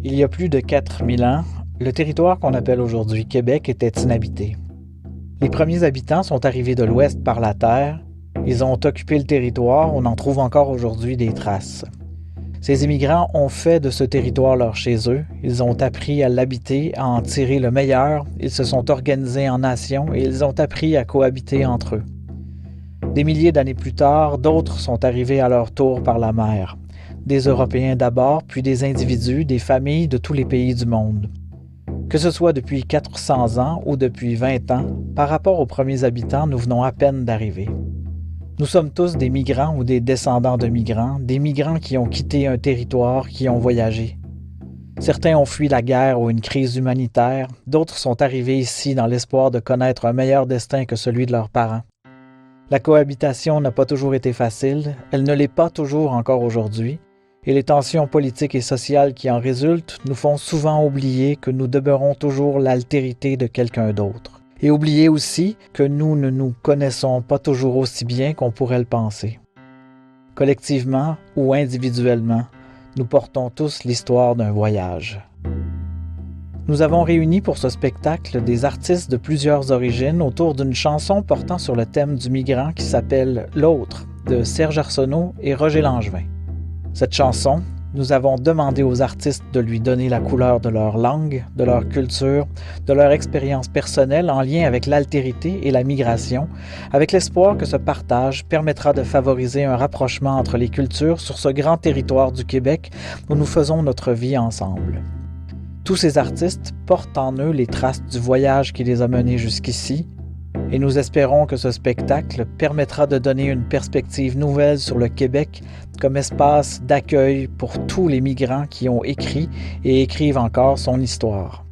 Il y a plus de 4000 ans, le territoire qu'on appelle aujourd'hui Québec était inhabité. Les premiers habitants sont arrivés de l'ouest par la terre. Ils ont occupé le territoire, on en trouve encore aujourd'hui des traces. Ces immigrants ont fait de ce territoire leur chez eux. Ils ont appris à l'habiter, à en tirer le meilleur. Ils se sont organisés en nations et ils ont appris à cohabiter entre eux. Des milliers d'années plus tard, d'autres sont arrivés à leur tour par la mer. Des Européens d'abord, puis des individus, des familles de tous les pays du monde. Que ce soit depuis 400 ans ou depuis 20 ans, par rapport aux premiers habitants, nous venons à peine d'arriver. Nous sommes tous des migrants ou des descendants de migrants, des migrants qui ont quitté un territoire, qui ont voyagé. Certains ont fui la guerre ou une crise humanitaire, d'autres sont arrivés ici dans l'espoir de connaître un meilleur destin que celui de leurs parents. La cohabitation n'a pas toujours été facile, elle ne l'est pas toujours encore aujourd'hui, et les tensions politiques et sociales qui en résultent nous font souvent oublier que nous demeurons toujours l'altérité de quelqu'un d'autre. Et oublier aussi que nous ne nous connaissons pas toujours aussi bien qu'on pourrait le penser. Collectivement ou individuellement, nous portons tous l'histoire d'un voyage. Nous avons réuni pour ce spectacle des artistes de plusieurs origines autour d'une chanson portant sur le thème du migrant qui s'appelle « L'autre » de Serge Arsenault et Roger Langevin. Cette chanson, nous avons demandé aux artistes de lui donner la couleur de leur langue, de leur culture, de leur expérience personnelle en lien avec l'altérité et la migration, avec l'espoir que ce partage permettra de favoriser un rapprochement entre les cultures sur ce grand territoire du Québec où nous faisons notre vie ensemble. Tous ces artistes portent en eux les traces du voyage qui les a menés jusqu'ici, et nous espérons que ce spectacle permettra de donner une perspective nouvelle sur le Québec comme espace d'accueil pour tous les migrants qui ont écrit et écrivent encore son histoire.